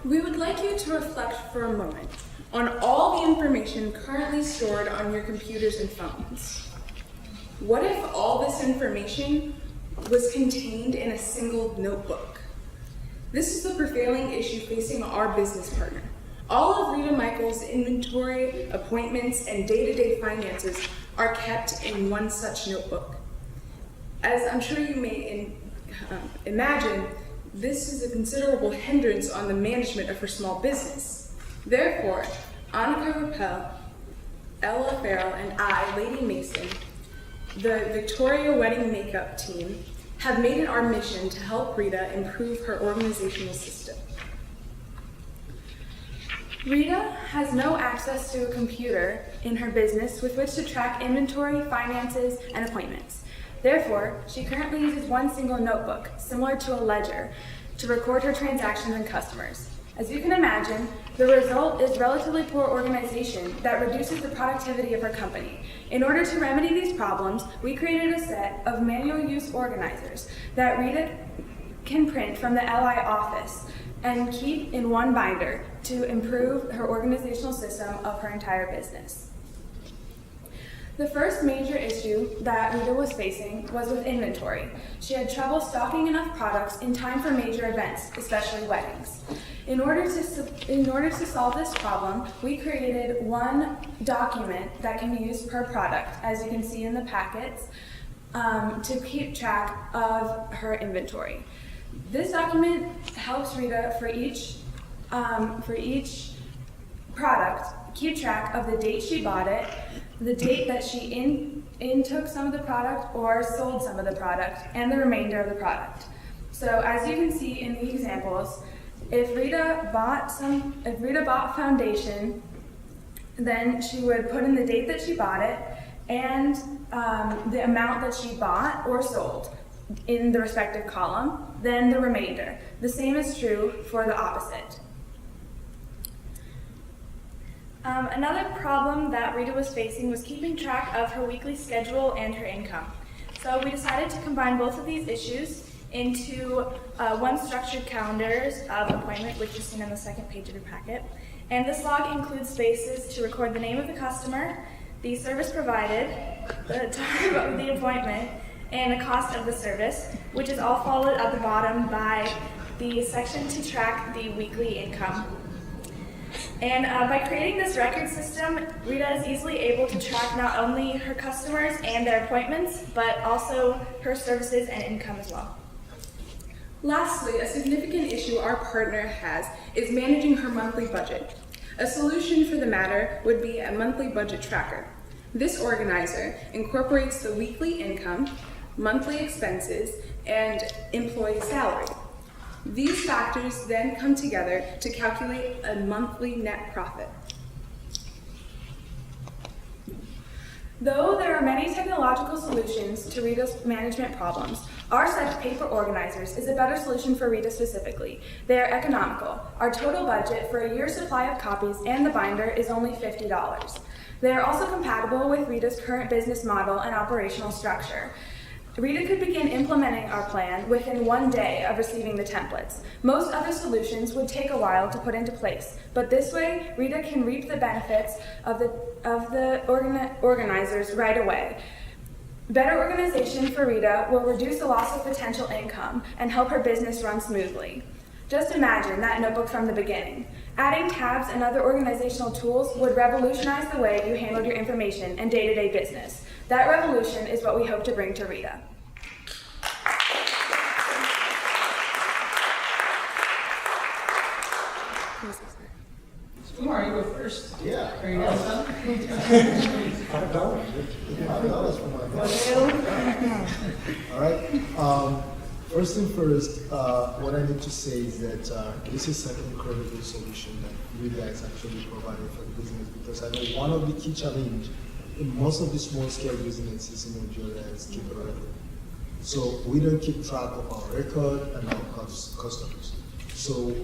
We would like you to reflect for a moment on all the information currently stored on your computers and phones. What if all this information was contained in a single notebook? This is the prevailing issue facing our business partner. All of Rita Michaels' inventory, appointments, and day-to-day finances are kept in one such notebook. As I'm sure you may imagine, this is a considerable hindrance on the management of her small business. Therefore, Annika Rappel, Ella Farrell, and I, Lady Mason, the Victoria Wedding Makeup team, have made it our mission to help Rita improve her organizational system. Rita has no access to a computer in her business with which to track inventory, finances, and appointments. Therefore, she currently uses one single notebook, similar to a ledger, to record her transactions and customers. As you can imagine, the result is relatively poor organization that reduces the productivity of her company. In order to remedy these problems, we created a set of manual use organizers that Rita can print from the LI office and keep in one binder to improve her organizational system of her entire business. The first major issue that Rita was facing was with inventory. She had trouble stocking enough products in time for major events, especially weddings. In order to solve this problem, we created one document that can be used per product, as you can see in the packets, to keep track of her inventory. This document helps Rita for each product keep track of the date she bought it, the date that she intook some of the product or sold some of the product, and the remainder of the product. So as you can see in the examples, if Rita bought foundation, then she would put in the date that she bought it and the amount that she bought or sold in the respective column, then the remainder. The same is true for the opposite. Another problem that Rita was facing was keeping track of her weekly schedule and her income. So we decided to combine both of these issues into one structured calendars of appointment, which is seen on the second page of your packet. And this log includes spaces to record the name of the customer, the service provided, the time of the appointment, and the cost of the service, which is all followed at the bottom by the section to track the weekly income. And by creating this record system, Rita is easily able to track not only her customers and their appointments, but also her services and income as well. Lastly, a significant issue our partner has is managing her monthly budget. A solution for the matter would be a monthly budget tracker. This organizer incorporates the weekly income, monthly expenses, and employee salary. These factors then come together to calculate a monthly net profit. Though there are many technological solutions to Rita's management problems, our set of paper organizers is a better solution for Rita specifically. They are economical. Our total budget for a year's supply of copies and the binder is only $50. They are also compatible with Rita's current business model and operational structure. Rita could begin implementing our plan within one day of receiving the templates. Most other solutions would take a while to put into place, but this way, Rita can reap the benefits of the organizers right away. Better organization for Rita will reduce the loss of potential income and help her business run smoothly. Just imagine that notebook from the beginning. Adding tabs and other organizational tools would revolutionize the way you handled your information and day-to-day business. That revolution is what we hope to bring to Rita. Kumar, you go first. Yeah. Are you guys done? $5 for my guys. All right. First thing first, what I need to say is that this is an incredible solution that you guys actually provided for the business, because I know one of the key challenges in most of the small-scale businesses in Nigeria is keep a record. So we don't keep track of our record and our customers. So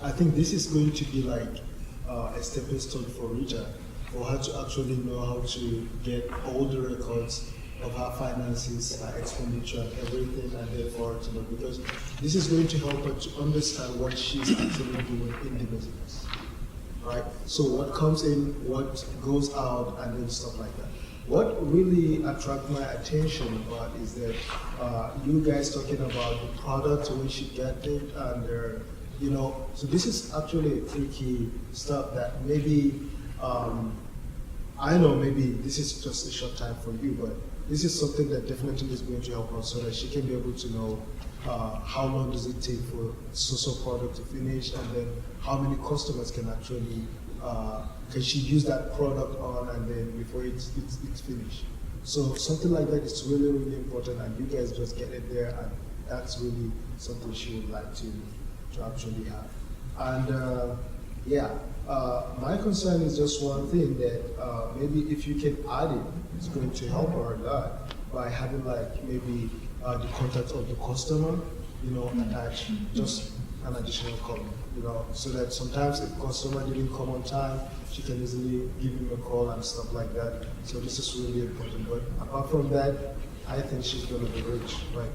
I think this is going to be like a stepping stone for Rita, for her to actually know how to get all the records of her finances, her expenditure, and everything, and therefore to know, because this is going to help her to understand what she's actually doing in the business, right? So what comes in, what goes out, and then stuff like that. What really attracted my attention about is that you guys talking about the product, when she get it, and you know, so this is actually tricky stuff that maybe, I know maybe this is just a short time for you, but this is something that definitely is going to help her so that she can be able to know how long does it take for so product to finish, and then how many customers can actually, can she use that product on, and then before it's finished. So something like that is really, really important, and you guys just get it there, and that's really something she would like to actually have. And yeah, my concern is just one thing, that maybe if you can add it, it's going to help her a lot by having like maybe the contact of the customer, you know, attached, just an additional column, you know, so that sometimes if customer didn't come on time, she can easily give him a call and stuff like that. So this is really important. But apart from that, I think she's going to be rich, right?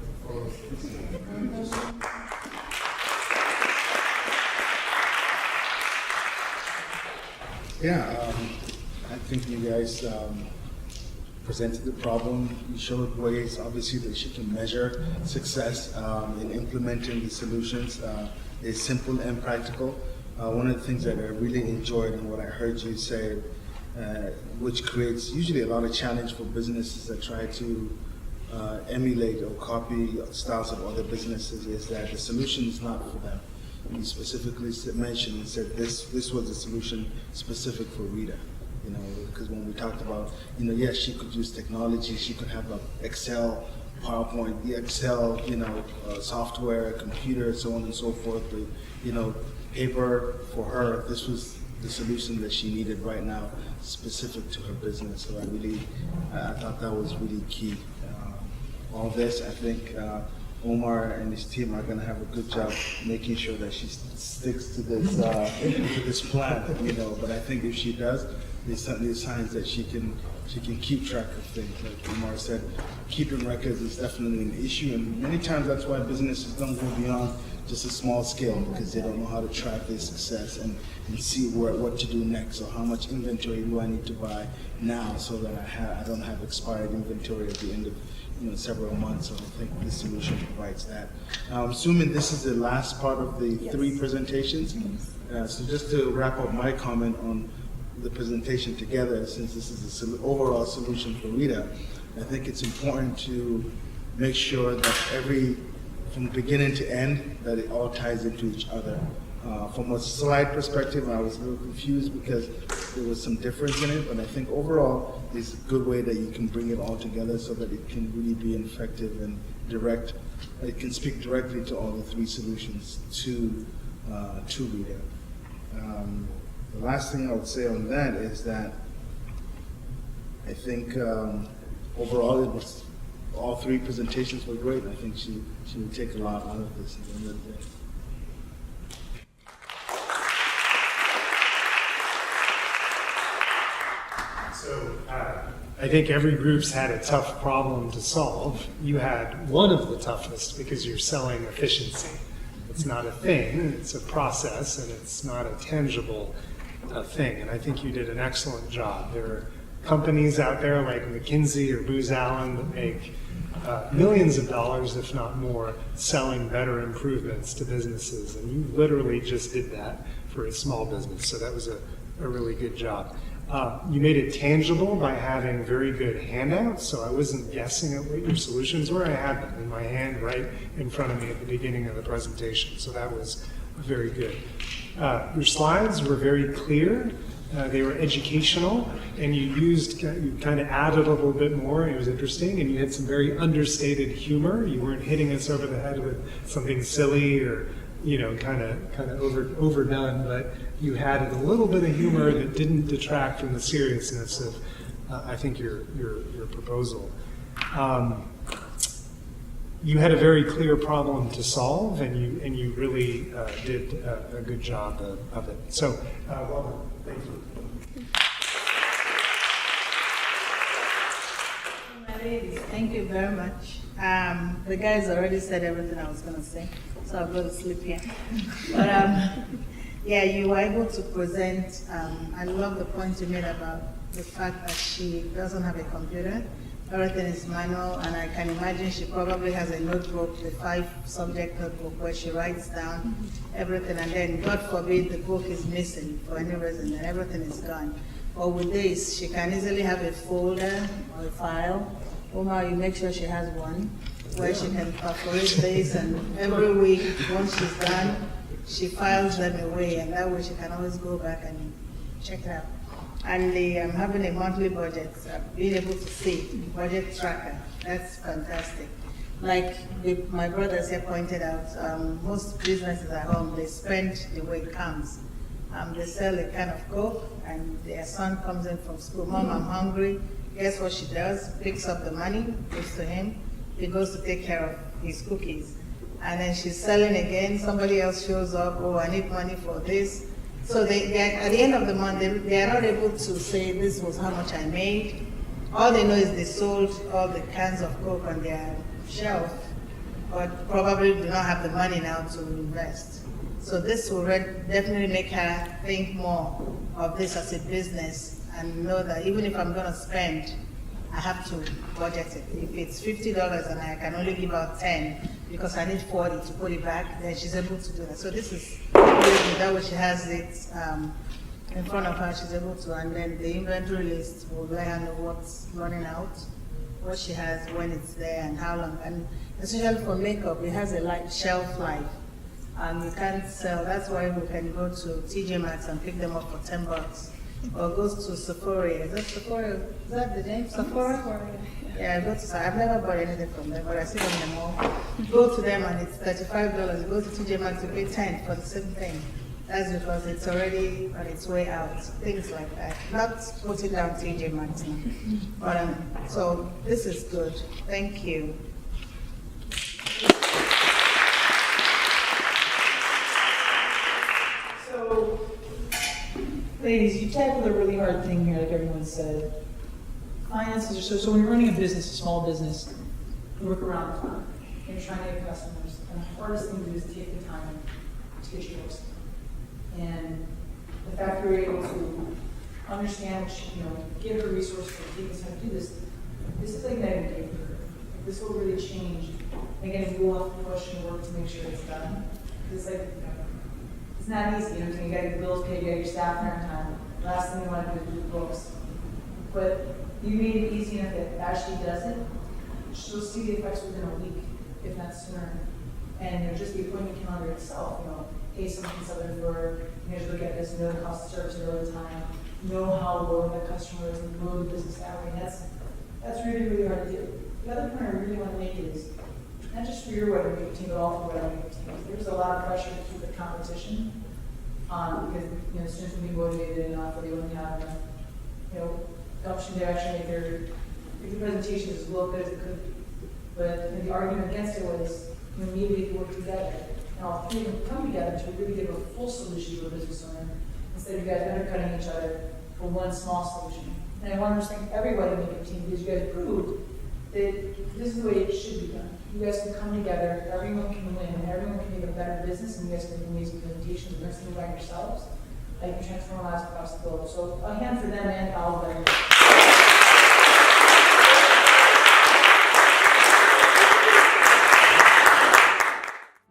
Yeah, I think you guys presented the problem. You showed ways, obviously, that she can measure success in implementing the solutions. It's simple and practical. One of the things that I really enjoyed and what I heard you say, which creates usually a lot of challenge for businesses that try to emulate or copy styles of other businesses, is that the solution is not for them. You specifically mentioned and said this was a solution specific for Rita. You know, because when we talked about, you know, yes, she could use technology, she could have Excel, PowerPoint, the Excel, you know, software, computer, so on and so forth. But, you know, paper for her, this was the solution that she needed right now, specific to her business. So I thought that was really key. All this, I think Omar and his team are going to have a good job making sure that she sticks to this this plan, you know. But I think if she does, there's certainly signs that she can keep track of things. Like Omar said, keeping records is definitely an issue, and many times that's why businesses don't go beyond just a small scale, because they don't know how to track their success and see what to do next, or how much inventory do I need to buy now so that I don't have expired inventory at the end of several months. So I think this solution provides that. I'm assuming this is the last part of the three presentations. So just to wrap up my comment on the presentation together, since this is the overall solution for Rita, I think it's important to make sure that from beginning to end, that it all ties into each other. From a slide perspective, I was a little confused because there was some difference in it, but I think overall it's a good way that you can bring it all together so that it can really be effective and direct. It can speak directly to all the three solutions to Rita. The last thing I would say on that is that I think overall all three presentations were great. I think she would take a lot out of this at the end of the day. So I think every group's had a tough problem to solve. You had one of the toughest because you're selling efficiency. It's not a thing, it's a process, and it's not a tangible thing. And I think you did an excellent job. There are companies out there like McKinsey or Booz Allen that make millions of dollars, if not more, selling better improvements to businesses. And you literally just did that for a small business. So that was a really good job. You made it tangible by having very good handouts, so I wasn't guessing at what your solutions were. I had them in my hand right in front of me at the beginning of the presentation, so that was very good. Your slides were very clear. They were educational, and you kind of added a little bit more. It was interesting, and you had some very understated humor. You weren't hitting us over the head with something silly or kind of overdone, but you had a little bit of humor that didn't detract from the seriousness of, I think, your proposal. You had a very clear problem to solve, and you really did a good job of it. So, well done. Thank you. ladies, thank you very much. The guys already said everything I was going to say, so I'll go to sleep here. But yeah, you were able to present. I love the point you made about the fact that she doesn't have a computer. Everything is manual, and I can imagine she probably has a notebook, the 5-subject notebook, where she writes down everything, and then, God forbid, the book is missing for any reason, and everything is gone. But with this, she can easily have a folder or a file. Omar, you make sure she has one, where she can perforate this, and every week, once she's done, she files them away, and that way she can always go back and check it out. And having a monthly budget, being able to see budget tracker, that's fantastic. Like my brothers here pointed out, most businesses at home, they spend the way it comes. They sell a can of Coke, and their son comes in from school, Mom, I'm hungry. Guess what she does? Picks up the money, gives to him. He goes to take care of his cookies. And then she's selling again, somebody else shows up, oh, I need money for this. So at the end of the month, they are not able to say this was how much I made. All they know is they sold all the cans of Coke on their shelf, but probably do not have the money now to invest. So this will definitely make her think more of this as a business and know that even if I'm going to spend, I have to budget it. If it's $50 and I can only give out 10 because I need 40 to put it back, then she's able to do that. So this is really good. That way she has it in front of her, she's able to, and then the inventory list will let her know what's running out, what she has, when it's there, and how long. And especially for makeup, it has a shelf life. You can't sell. That's why we can go to TJ Maxx and pick them up for $10. Or goes to Sephora. Is that Sephora? Is that the name? Sephora? Yeah, I go to. I've never bought anything from them, but I see them in the mall. Go to them and it's $35. You go to TJ Maxx, you pay $10 for the same thing. That's because it's already on its way out. Things like that. Not putting down TJ Maxx now. But so this is good. Thank you. So, ladies, you tackled a really hard thing here, like everyone said. Finances are so when you're running a business, a small business, you work around the clock. You're trying to get customers, and the hardest thing to do is take the time to get your books done. And the fact you're able to understand, give the resources to take us how to do this is like night and day for her. This will really change. Again, if you will have to push and work to make sure it's done, it's like, it's not easy, you gotta get the bills paid, you gotta get your staff there on time. Last thing you want to do is do the books. But you made it easy enough that as she does it, she'll see the effects within a week, if not sooner. And just the appointment calendar itself, pay something something for, to look at this, know the cost of service at the time, know how low the customer is, and grow the business that way. That's really, really hard to do. The other point I really want to make is, not just for your wedding makeup team, but all for wedding makeup teams. There's a lot of pressure to keep the competition, because students will be motivated enough, or they wouldn't have enough, gumption to actually make the presentation as well good as it could be. But the argument against it was, maybe they could work together. And all three of them come together to really give a full solution to a business owner, instead of you guys undercutting each other for one small solution. And I want to thank every wedding makeup team, because you guys proved that this is the way it should be done. You guys can come together, everyone can win, and everyone can make a better business, and you guys can do amazing presentations, learn something about yourselves, that you can transform lives across the globe. So a hand for them and all of them.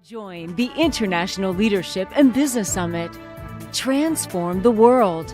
Join the International Leadership and Business Summit. Transform the world.